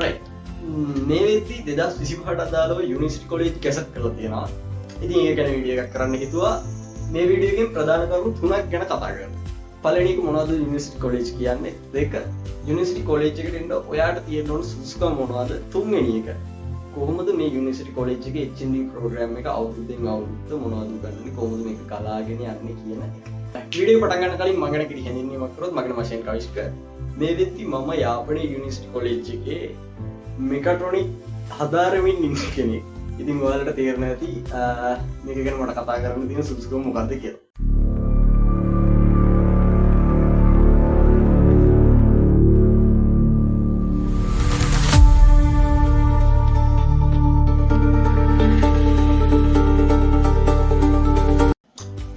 Right. මේ වෙද්දී 2025ට අදාළව යුනිවර්සිටි කොලෙජ් ගැසට් කරලා තියෙනවා. ඉතින් ඒක ගැන වීඩියෝ එකක් කරන්න හිතුවා. මේ වීඩියෝ එකෙන් ප්‍රධාන කරුණු තුනක් ගැන කතා කරමු. පළවෙනි එක මොනවද යුනිවර්සිටි කොලෙජ් කියන්නේ? දෙක යුනිවර්සිටි කොලෙජ් එකට එන්න ඔයාට තියෙන ඕන සුසුකම් මොනවද? තුන්වෙනි එක කොහොමද මේ යුනිවර්සිටි කොලෙජ් එකේ HND ප්‍රෝග්‍රෑම් එක අවුරුද්දෙන් අවුරුද්ද මොනවද උගන්වන්නේ? කොහොමද මේක ගලාගෙන යන්නේ කියන එක. වීඩියෝ පටන් ගන්න කලින් මම ගැන කිරි හැඳින්වීමක් කරොත් මගේ නම ෂෙන් කවිස්ක. මේ වෙද්දී මම යාපනයේ යුනිවර්සිටි කොලෙජ් එකේ මෙකාට්‍රොනික් හදාරමින් ඉන්න කෙනෙක්. ඉතින් ඔයාලට තේරෙන්න ඇති මේක ගැන මට කතා කරන්න තියෙන සුදුසුකම මොකක්ද කියලා.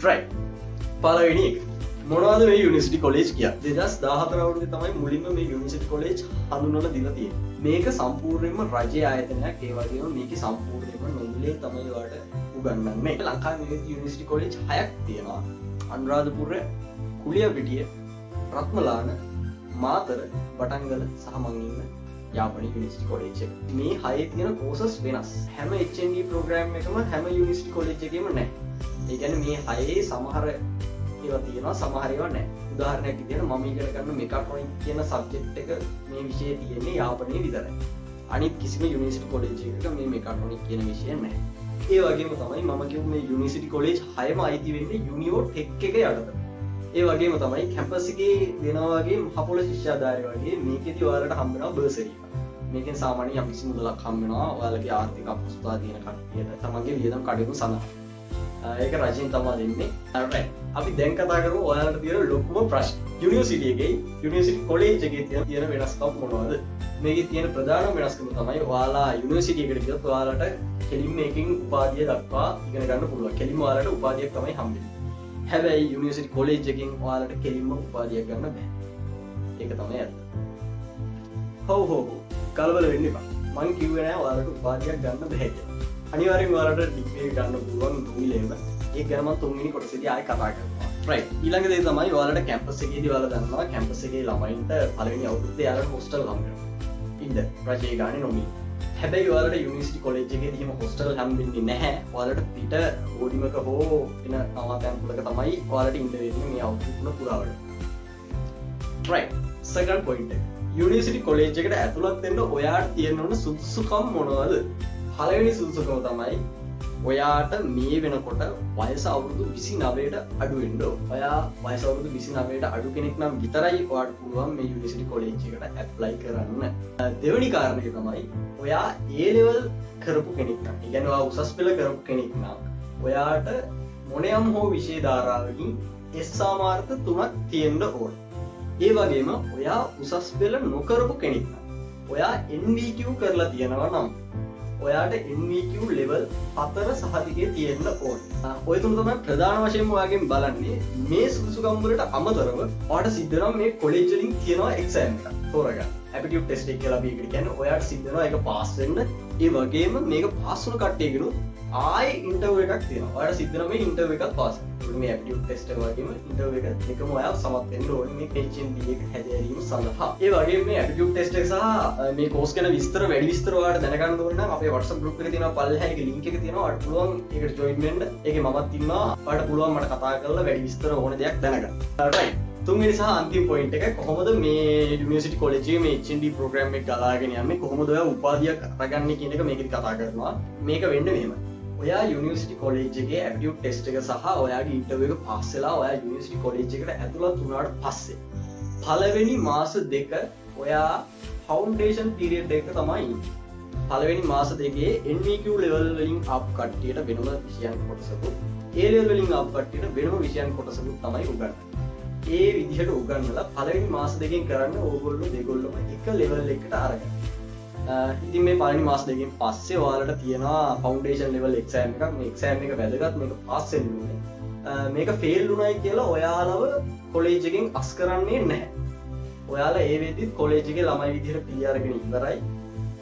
right. පළවෙනි එක මොනවද මේ යුනිවර්සිටි කොලෙජ් කියන්නේ? 2014 අවුරුද්දේ තමයි මුලින්ම මේ යුනිවර්සිටි කොලෙජ් හඳුන්වලා දීලා තියෙන්නේ. මේක සම්පූර්ණයෙන්ම රජයේ ආයතනයක්. ඒ වගේම මේකේ සම්පූර්ණයෙන්ම නොමිලේ තමයි ඔයාලට උගන්වන්නේ. ලංකාවේ මේ යුනිවර්සිටි කොලෙජ් 6ක් තියෙනවා. අනුරාධපුර, කුලියපිටිය, රත්මලාන, මාතර, බටංගල සහ මං ඉන්න යාපනයේ යුනිවර්සිටි කොලෙජ් එක. මේ 6 තියෙන කෝසස් වෙනස්. හැම HND ප්‍රෝග්‍රෑම් එකම හැම යුනිවර්සිටි කොලෙජ් එකේම නැහැ. ඒ කියන්නේ මේ 6 සමහර ඒවා තියෙනවා, සමහර ඒවා නැහැ. උදාහරණයක් විදිහට මම ඉගෙන ගන්න මෙකාට්‍රොනික් කියන සබ්ජෙක්ට් එක මේ විෂය තියෙන්නේ යාපනයේ විතරයි. අනිත් කිසිම යුනිවර්සිටි කොලෙජ් එකක මේ මෙකාට්‍රොනික් කියන විෂය නැහැ. ඒ වගේම තමයි මම කියමු මේ යුනිවර්සිටි කොලෙජ් 6ම අයිති වෙන්නේ යුනියෝ ටෙක් එක යටතට. ඒ වගේම තමයි කැම්පස් එකේ දෙනවා වගේ මහපොළ ශිෂ්‍යාධාරය වගේ මේකෙදි ඔයාලට හම්බ වෙනවා බර්සරි එක. මේකෙන් සාමාන්‍යයෙන් යම්කිසි මුදලක් හම්බ වෙනවා ඔයාලගේ ආර්ථික අපහසුතාව තියෙන කට්ටියට තමන්ගේ වියදම් කඩේම සඳහා. ඒක රජයෙන් තමයි දෙන්නේ. right. අපි දැන් කතා කරමු ඔයාලට තියෙන ලොකුම ප්‍රශ්න. යුනිවර්සිටි එකේ යුනිවර්සිටි කොලෙජ් එකේ තියෙන වෙනස්කම් මොනවද? මේකේ තියෙන ප්‍රධානම වෙනස්කම තමයි ඔයාලා යුනිවර්සිටි එකට ගියොත් ඔයාලට කෙලින්ම මේකෙන් උපාධිය දක්වා ඉගෙන ගන්න පුළුවන්. කෙලින්ම ඔයාලට උපාධියක් තමයි හම්බෙන්නේ. හැබැයි යුනිවර්සිටි කොලෙජ් එකෙන් ඔයාලට කෙලින්ම උපාධියක් ගන්න බෑ. ඒක තමයි ඇත්ත. හොව් කලබල වෙන්න එපා. මං කිව්වේ නෑ ඔයාලට උපාධියක් ගන්න බෑ කියලා. අනිවාර්යෙන් ඔයාලට ඩිග්‍රී ගන්න පුළුවන් නොමිලේම. ඒක ගැන මම තුන්වෙනි කොටසේදී ආයෙ කතා කරනවා. right. ඊළඟ දේ තමයි ඔයාලට කැම්පස් එකේදී ඔයාලා දන්නවා කැම්පස් එකේ ළමයින්ට පළවෙනි අවුරුද්දේ ඔයාලට හොස්ටල් හම්බ වෙනවා. ඉන්න රජයේ ගානේ නොමිලේ. හැබැයි ඔයාලට යුනිවර්සිටි කොලෙජ් එකේදී එහෙම හොස්ටල් හම්බෙන්නේ නැහැ. ඔයාලට පිට බෝඩිමක හෝ වෙන නවාතැන්වලක තමයි ඔයාලට ඉන්න වෙන්නේ මේ අවුරුදු තුන පුරාවට. right. second point එක. යුනිවර්සිටි කොලෙජ් එකට ඇතුළත් වෙන්න ඔයාට තියෙන්න ඕන සුදුසුකම් මොනවද? පළවෙනි සුදුසුකම තමයි ඔයාට මේ වෙනකොට වයස අවුරුදු 29ට අඩු වෙන්න ඕන. ඔයා වයස අවුරුදු 29ට අඩු කෙනෙක් නම් විතරයි ඔයාට පුළුවන් මේ යුනිවර්සිටි කොලෙජ් එකට ඇප්ලයි කරන්න. දෙවෙනි කාරණේ තමයි ඔයා A level කරපු කෙනෙක් නම්, ඒ කියන්නේ ඔයා උසස් පෙළ කරපු කෙනෙක් නම් ඔයාට මොනියම් හෝ විෂය ධාරාවකින් S සාමාර්ථ 3ක් තියෙන්න ඕන. ඒ වගේම ඔයා උසස් පෙළ නොකරපු කෙනෙක් නම් ඔයා NVQ කරලා තියෙනවා නම් ඔයාට NVQ level 4 සහතිකය තියෙන්න ඕන. ඔය තුන තමයි ප්‍රධාන වශයෙන්ම ඔයාගෙන් බලන්නේ. මේ සුදුසුකම් වලට අමතරව ඔයාට සිද්ධ වෙනවා මේ කොලෙජ් වලින් තියෙනවා එක්සෑම් එකක් තෝරගන්න. ඇපිටියුඩ් ටෙස්ට් එක කියලා අපි ඒකට කියන්නේ. ඔයාට සිද්ධ වෙනවා ඒක පාස් වෙන්න. ඒ වගේම මේක පාස් වුණ කට්ටියගෙනුත් ආයේ ඉන්ටර්විව් එකක් තියෙනවා. ඔයාට සිද්ධ වෙනවා මේ ඉන්ටර්විව් එකත් පාස් වෙන්න. මේ ඇපිටියුඩ් ටෙස්ට් එක වගේම ඉන්ටර්විව් එක දෙකම ඔයා සමත් වෙන්න ඕනේ මේ HND එක හැදෑරීම සඳහා. ඒ වගේම මේ ඇපිටියුඩ් ටෙස්ට් එක සහ මේ කෝස් ගැන වැඩි විස්තර ඔයාලට දැනගන්න ඕන නම් අපේ WhatsApp group එකේ තියෙනවා පල්ලෙහා ඒකේ link එක තියෙනවා. ඔයාලට පුළුවන් ඒකට join වෙන්න. ඒකේ මමත් ඉන්නවා. ඔයාලට පුළුවන් මට කතා කරලා වැඩි විස්තර ඕන දෙයක් දැනගන්න. right. තුන්වෙනි සහ අන්තිම පොයින්ට් එක කොහොමද මේ යුනිවර්සිටි කොලෙජ් එකේ මේ HND ප්‍රෝග්‍රෑම් එක ගලාගෙන යන්නේ, කොහොමද ඔයා උපාධියක් අරගන්නේ කියන එක මේකෙදි කතා කරනවා. මේක වෙන්නේ මෙහෙමයි. ඔයා යුනිවර්සිටි කොලෙජ් එකේ ඇප්ටිටියුඩ් ටෙස්ට් එක සහ ඔයාගේ ඉන්ටර්විව් එක පාස් වෙලා ඔයා යුනිවර්සිටි කොලෙජ් එකට ඇතුළත් වුණාට පස්සේ පළවෙනි මාස දෙක ඔයා ෆවුන්ඩේෂන් පීරියඩ් එක තමයි ඉන්නේ. පළවෙනි මාස දෙකේ NVQ level වලින් අප් කට්ටියට වෙනම විෂයන් කොටසකුත් A level වලින් අප් කට්ටියට වෙනම විෂයන් කොටසකුත් තමයි උගන්වන්නේ. ඒ විදිහට උගන්වලා පළවෙනි මාස දෙකෙන් කරන්න ඕගොල්ලෝ දෙගොල්ලොම එක ලෙවල් එකකට අරගෙන. ඉතින් මේ පළවෙනි මාස දෙකෙන් පස්සේ ඔයාලට තියෙනවා ෆවුන්ඩේෂන් ලෙවල් එක්සෑම් එකක්. මේ එක්සෑම් එක වැදගත්. මේක පාස් වෙන්න ඕනේ. මේක ෆේල් වුණයි කියලා ඔයාලව කොලෙජ් එකෙන් අස් කරන්නේ නැහැ. ඔයාලා ඒ වෙද්දිත් කොලෙජ් එකේ ළමයි විදිහට පී අරගෙන ඉවරයි.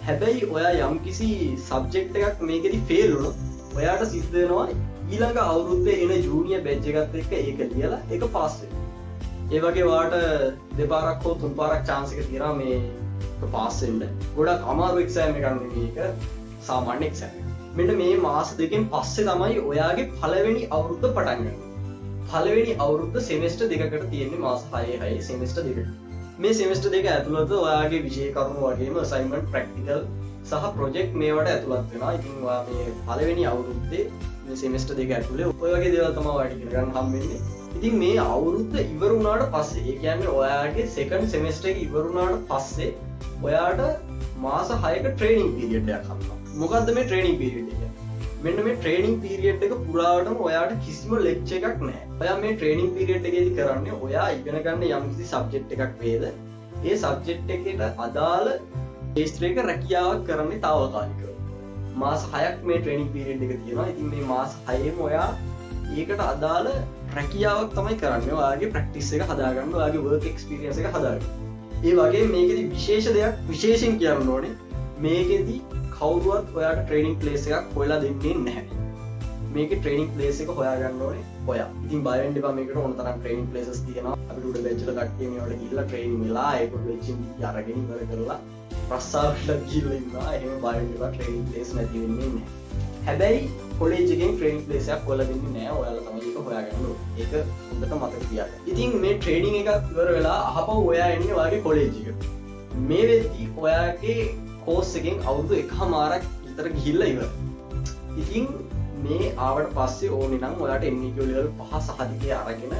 හැබැයි ඔයා යම්කිසි සබ්ජෙක්ට් එකක් මේකෙදි ෆේල් වුණොත් ඔයාට සිද්ධ වෙනවා ඊළඟ අවුරුද්දේ එන ජූනියර් බැච් එකත් එක්ක ඒක ලියලා ඒක පාස් වෙන්න. ඒ වගේ වාට දෙපාරක් හෝ තුන් පාරක් chance එක තියෙනවා මේ පාස් වෙන්න. ගොඩක් අමාරු exam එකක් නෙමෙයි මේක සාමාන්‍ය exam එක. මෙන්න මේ මාස දෙකෙන් පස්සේ තමයි ඔයාගේ පළවෙනි අවුරුද්ද පටන් ගන්න. පළවෙනි අවුරුද්ද සෙමෙස්ටර් දෙකකට තියෙන්නේ මාස 6 සෙමෙස්ටර් දෙකකට. මේ සෙමෙස්ටර් දෙක ඇතුළත ඔයාගේ විෂය කරුණු වගේම assignment practical සහ project මේවට ඇතුළත් වෙනවා. ඉතින් ඔයා මේ පළවෙනි අවුරුද්දේ මේ සෙමෙස්ටර් දෙක ඇතුලේ ඔය වගේ දේවල් තමයි ඔයාට ඉගෙන ගන්න හම්බෙන්නේ. ඉතින් මේ අවුරුද්ද ඉවර වුණාට පස්සේ ඒ කියන්නේ ඔයාගේ සෙකන්ඩ් සෙමෙස්ටර් එක ඉවර වුණාට පස්සේ ඔයාට මාස 6ක ට්‍රේනින් පීරියඩ් එකක් හම්බෙනවා. මොකද්ද මේ ට්‍රේනින් පීරියඩ් එක? මෙන්න මේ ට්‍රේනින් පීරියඩ් එක පුරාවටම ඔයාට කිසිම ලෙක්චර් එකක් නැහැ. ඔයා මේ ට්‍රේනින් පීරියඩ් එකේදී කරන්නේ ඔයා ඉගෙන ගන්න යම්කිසි සබ්ජෙක්ට් එකක් වේද ඒ සබ්ජෙක්ට් එකට අදාළ ශාස්ත්‍රීය රැකියාවක් කරන්නේ తాවකාලිකව. මාස 6ක් මේ ට්‍රේනින් පීරියඩ් එක තියෙනවා. ඉතින් මේ මාස 6ෙම ඔයා ඒකට අදාළ රැකියාවක් තමයි කරන්නේ. ඔයාගේ ප්‍රැක්ටිස් එක හදාගන්න, ඔයාගේ වර්ක් එක්ස්පීරියන්ස් එක හදාගන්න. ඒ වගේ මේකෙදි විශේෂ දෙයක් විශේෂයෙන් කියන්න ඕනේ. මේකෙදි කවුරුවත් ඔයාට ට්‍රේනින් ප්ලේස් එකක් හොයලා දෙන්නේ නැහැ. මේකේ ට්‍රේනින් ප්ලේස් එක හොයාගන්න ඕනේ ඔයා. ඉතින් බය වෙන්න එපා, මේකට ඕන තරම් ට්‍රේනින් ප්ලේසස් තියෙනවා. අපිට උඩ බැච්චල කට්ටිය මේවට ගිහිල්ලා ට්‍රේනින් වෙලා ඒකට වෙච්චින් අරගෙන ඉවර කරලා ප්‍රස්තාවකට ගිහිල්ලා ඉන්නවා. එහෙම බය වෙන්න එපා, ට්‍රේනින් ප්ලේස් නැති වෙන්නේ නැහැ. හැබැයි කොලෙජ් එකෙන් ට්‍රේනින් ප්ලේස් එකක් හොයලා දෙන්නේ නැහැ. ඔයාලා තමයි ඒක හොයාගන්න ඕනේ. ඒක හොඳට මතක තියාගන්න. ඉතින් මේ ට්‍රේනින් එකක් ඉවර වෙලා අහපව් ඔයා එන්නේ ඔයාගේ කොලෙජ් එකට. මේ වෙද්දි ඔයාගේ කෝස් එකෙන් අවුරුදු 1මාරක් විතර ගිහිල්ලා ඉවරයි. ඉතින් මේ ආවට පස්සේ ඕනේ නම් ඔයාට NVQ level 5 සහතිකය අරගෙන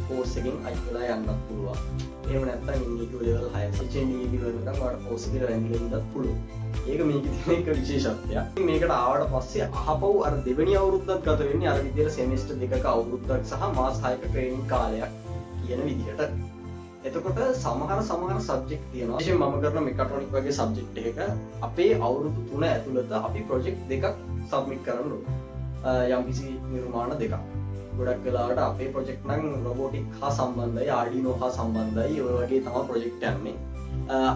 කෝස් එකෙන් අයින් වෙලා යන්නත් පුළුවන්. එහෙම නැත්නම් NVQ level 6 HND වෙනකම් ඔයාට කෝස් එකට රැඳිලා ඉන්නත් පුළුවන්. ඒක මේකේ තියෙන එක විශේෂත්වයක්. මේකට ආවට පස්සේ අහපව් අර දෙවෙනි අවුරුද්දත් ගත වෙන්නේ අර විදිහට සෙමෙස්ටර් දෙකක අවුරුද්දක් සහ මාස 6ක ට්‍රේනින් කාලයක් කියන විදිහට. එතකොට සමහර සබ්ජෙක්ට් තියෙනවා. විශේෂයෙන් මම කරන මෙකාට්‍රොනික් වගේ සබ්ජෙක්ට් එකක අපේ අවුරුදු 3 ඇතුළත අපි ප්‍රොජෙක්ට් දෙකක් සබ්මිට් කරන්න ඕනේ. යම්කිසි නිර්මාණ දෙකක්. ගොඩක් වෙලාවට අපේ ප්‍රොජෙක්ට් නම් රොබෝටික් හා සම්බන්ධයි, ආඩිනෝ හා සම්බන්ධයි. ඔය වගේ තමයි ප්‍රොජෙක්ට් යන්නේ.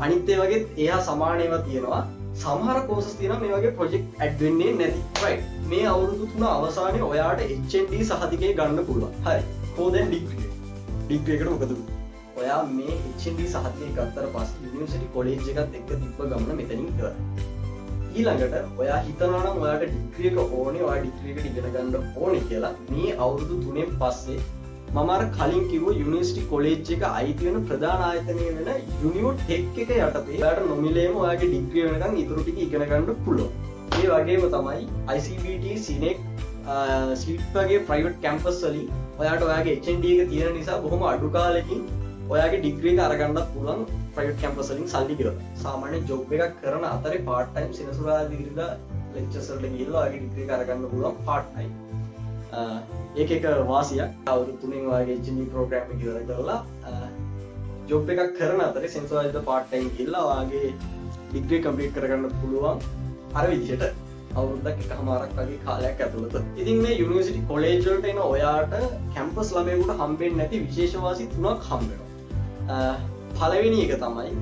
අනිත් ඒ වගේ එහා සමාන ඒවා තියෙනවා. සමහර කෝසස් තියෙනවා මේ වගේ ප්‍රොජෙක්ට් ඇඩ් වෙන්නේ නැති. රයිට්. මේ අවුරුදු 3 අවසානයේ ඔයාට HND සහතිකය ගන්න පුළුවන්. හරි. කොහොමද ඩිග්‍රී? ඩිග්‍රී එකට මොකද වෙන්නේ? ඔයා මේ HND සහතිකය ගත්තට පස්සේ යුනිවර්සිටි කොලෙජ් එකත් එක්ක තිබ්බ ගමන මෙතනින් ඉවරයි. ඊළඟට ඔයා හිතනවා නම් ඔයාට ඩිග්‍රී එක ඕනේ, ඔයා ඩිග්‍රී එකට ඉගෙන ගන්න ඕනේ කියලා මේ අවුරුදු 3න් පස්සේ මම අර කලින් කිව්ව යුනිවර්සිටි කොලෙජ් එක අයිති වෙන ප්‍රධාන ආයතනය වෙන යුනිවෝ ටෙක් එක යටතේ ඔයාට නොමිලේම ඔයාගේ ඩිග්‍රී වෙනකන් ඉතුරු ටික ඉගෙන ගන්න පුළුවන්. ඒ වගේම තමයි ICBT, CNEC, SLIT වගේ ප්‍රයිවට් කැම්පස් වලින් ඔයාට ඔයාගේ HND එක තියෙන නිසා බොහොම අඩු කාලෙකින් ඔයාගේ ඩිග්‍රී එක අරගන්නත් පුළුවන් ප්‍රයිවට් කැම්පස් වලින් සල්ලි ගෙවලා. සාමාන්‍ය ජොබ් එකක් කරන අතරේ part time සෙනසුරාදා ඉරිදා ලෙක්චර්ස් වලට ගිහිල්ලා ඔයාගේ ඩිග්‍රී එක අරගන්න පුළුවන් part time. ඒක එක වාසියක්. අවුරුදු 3න් ඔයාගේ HND ප්‍රෝග්‍රෑම් එක ඉවර කරලා ජොබ් එකක් කරන අතරේ සෙනසුරාදා part time ගිහිල්ලා ඔයාගේ ඩිග්‍රී කම්ප්ලීට් කරගන්න පුළුවන් අර විදිහට අවුරුද්දක් එකමාරක් වගේ කාලයක් ඇතුළත. ඉතින් මේ යුනිවර්සිටි කොලෙජ් වලට එන ඔයාට කැම්පස් ළමයෙකුට හම්බෙන්නේ නැති විශේෂ වාසි 3ක් හම්බ වෙනවා. පළවෙනි එක තමයි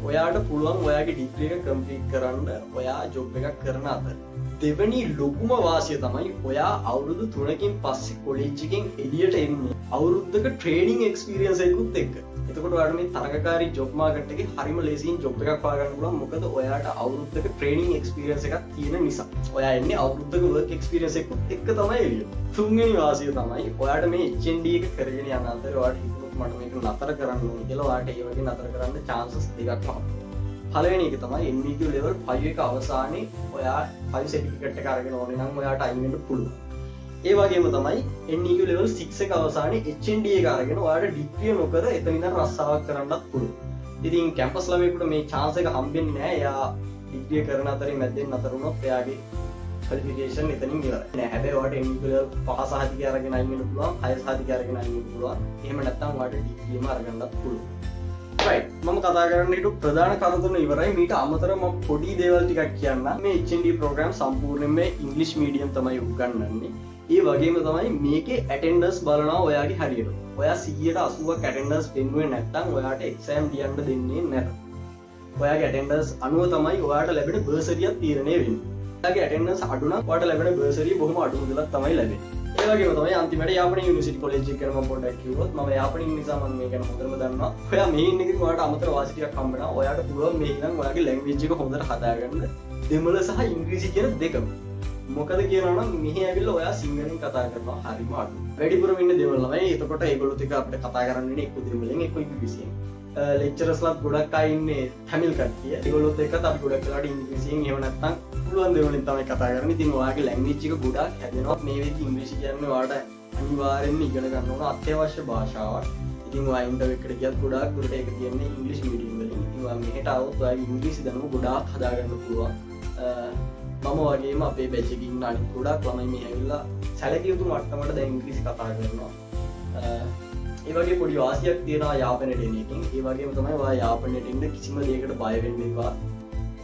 ඔයාට පුළුවන් ඔයාගේ ඩිග්‍රී එක කම්ප්ලීට් කරන්න ඔයා ජොබ් එකක් කරන අතර. දෙවෙනි ලොකුම වාසිය තමයි ඔයා අවුරුදු 3කින් පස්සේ කොලෙජ් එකෙන් එළියට එන්නේ අවුරුද්දක ට්‍රේනින් එක්ස්පීරියන්ස් එකකුත් එක්ක. එතකොට ඔයාට මේ තරගකාරී ජොබ් මාකට් එකේ හරිම ලේසියෙන් ජොබ් එකක් හොයාගන්න පුළුවන්. මොකද ඔයාට අවුරුද්දක ට්‍රේනින් එක්ස්පීරියන්ස් එකක් තියෙන නිසා. ඔයා එන්නේ අවුරුද්දක වර්ක් එක්ස්පීරියන්ස් එකකුත් එක්ක තමයි එළියට. තුන්වෙනි වාසිය තමයි ඔයාට මේ HND එක කරගෙන යන අතර ඔයාට මට මේක නතර කරන්න ඕනේ කියලා ඔයාට ඒ වගේ නතර කරන්න chances දෙකක් තියෙනවා. පළවෙනි එක තමයි NVQ level 5 එක අවසානයේ ඔයා 5 certificate එක අරගෙන ඕනේ නම් ඔයාට අයින් වෙන්න පුළුවන්. ඒ වගේම තමයි NVQ level 6 එක අවසානයේ HND එක අරගෙන ඔයාට ඩිග්‍රී නොකර එතන ඉඳන් රස්සාවක් කරන්නත් පුළුවන්. ඉතින් කැම්පස් ළමයෙකුට මේ chance එක හම්බෙන්නේ නැහැ. එයා ඩිග්‍රී කරන අතරේ මැද්දෙන් නතර වුණොත් එයාගේ qualification එතනින් ඉවරයි. නෑ හැබැයි ඔයාට NVQ level 5 සහතිකය අරගෙන අයින් වෙන්න පුළුවන්, 6 සහතිකය අරගෙන අයින් වෙන්න පුළුවන්. එහෙම නැත්නම් ඔයාට ඩිග්‍රීම අරගන්නත් පුළුවන්. right මම කතා කරන්න හිටු ප්‍රධාන කරුණු තුන ඉවරයි. මීට අමතරව මම පොඩි දේවල් ටිකක් කියන්න. මේ HND program සම්පූර්ණයෙන්ම ඉංග්‍රීසි මීඩියම් තමයි උගන්වන්නේ. ඒ වගේම තමයි මේකේ attendance බලනවා ඔයාගේ හරියට. ඔයා 180ක් attendance පෙන්නුවේ නැත්නම් ඔයාට exam ලියන්න දෙන්නේ නැත. ඔයාගේ attendance අනුව තමයි ඔයාට ලැබෙන bursary එක තීරණය වෙන්නේ. ඔයාගේ attendance අඩු නම් ඔයාට ලැබෙන bursary බොහොම අඩු මුදලක් තමයි ලැබෙන්නේ. ඒ වගේම තමයි අන්තිමට යාපනයේ යුනිවර්සිටි කොලෙජ් එක ගැන මම පොඩ්ඩක් කිව්වොත් මම යාපනයේ නිසා මම මේ ගැන හොඳටම දන්නවා. ඔයා මේ ඉන්න එකකින් ඔයාලට අමතර වාසි ටිකක් හම්බ වෙනවා. ඔයාලට පුළුවන් මේ ඉඳන් ඔයාගේ ලැන්ග්වේජ් එක හොඳට හදාගන්න. දෙමළ සහ ඉංග්‍රීසි කියන දෙකම. මොකද කියනවා නම් මෙහි ඇවිල්ලා ඔයා සිංහලෙන් කතා කරනවා හරිම අඩු. වැඩිපුරම ඉන්න දෙමළ ළමයි. එතකොට ඒගොල්ලොත් එක්ක අපිට කතා කරන්න වෙන්නේ එක්ක දෙමළෙන් එක්ක ඉංග්‍රීසියෙන්. ලෙක්චරර්ස්ලාත් ගොඩක් අය ඉන්නේ තමිල් කට්ටිය. ඒගොල්ලොත් එක්කත් අපි ගොඩක් වෙලාවට ඉංග්‍රීසියෙන් එහෙම නැත්නම් පුළුවන් දෙමළෙන් තමයි කතා කරන්නේ. ඉතින් ඔයාගේ ලැන්ග්වේජ් එක ගොඩක් හැදෙනවා. මේ වෙද්දි ඉංග්‍රීසි කියන්නේ ඔයාලට අනිවාර්යෙන්ම ඉගෙන ගන්න ඕන අත්‍යවශ්‍ය භාෂාවක්. ඉතින් ඔයා ඉන්ටර්විව් එකට ගියත් ගොඩාක් දුරට ඒක කියන්නේ ඉංග්‍රීසි මීඩියම් වලින්. ඉතින් ඔයා මෙහෙට આવොත් ඔයාගේ ඉංග්‍රීසි දැනුම ගොඩාක් හදාගන්න පුළුවන්. මම වගේම අපේ බැච් එකේ ඉන්න අනිත් ගොඩාක් ළමයි මේ ඇවිල්ලා සැලකිය යුතු මට්ටමට දැන් ඉංග්‍රීසි කතා කරනවා. ඒ වගේ පොඩි වාසියක් තියෙනවා යාපනයට එන එකෙන්. ඒ වගේම තමයි ඔයා යාපනයට එන්න කිසිම දෙයකට බය වෙන්න එපා.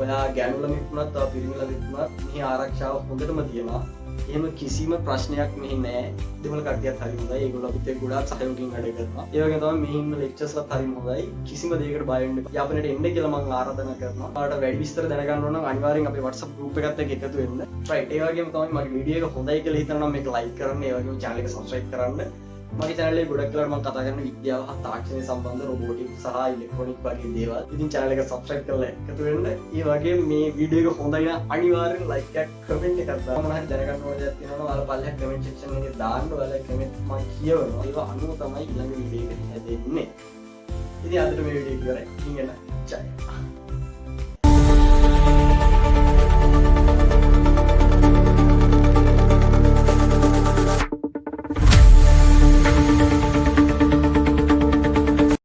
ඔයා ගෑනු ළමෙක් වුණත් තව පිරිමි ළමෙක් වුණත් මෙහි ආරක්ෂාව හොඳටම තියෙනවා. එහෙම කිසිම ප්‍රශ්නයක් මෙහි නැහැ. දෙමළ කට්ටියත් හරි හොඳයි. ඒගොල්ලෝ අපිත් එක්ක ගොඩාක් සහයෝගයෙන් වැඩ කරනවා. ඒ වගේම තමයි මෙහි ඉන්න ලෙක්චර්ස්ලාත් හරිම හොඳයි. කිසිම දෙයකට බය වෙන්න එපා. යාපනයට එන්න කියලා මම ආරාධනා කරනවා. ඔයාලට වැඩි විස්තර දැනගන්න ඕන නම් අනිවාර්යෙන් අපේ WhatsApp group එකත් එක්ක එකතු වෙන්න. right. ඒ වගේම තමයි මගේ වීඩියෝ එක හොඳයි කියලා හිතනවා නම් මේක like කරන්න. ඒ වගේම channel එක subscribe කරන්න. මගේ channel එකේ ගොඩක් වෙලාවට මම කතා කරන විද්‍යාව හා තාක්ෂණය සම්බන්ධ robotics සහ electronic වගේ දේවල්. ඉතින් channel එක subscribe කරලා එකතු වෙන්න. ඒ වගේම මේ වීඩියෝ එක හොඳයි නම් අනිවාර්යෙන් like එකක් comment එකක් දාන්න. මොනවා හරි දැනගන්න ඕන දේවල් තියෙනවා නම් ඔයාලා පල්ලෙහා comment section එකේ දාන්න. ඔයාලා comment මම කියවනවා. ඒවා අනුව තමයි ඊළඟ වීඩියෝ එක හැදෙන්නේ. ඉතින් අදට මේ වීඩියෝ එක ඉවරයි. ඉතින් එන්න. ජය.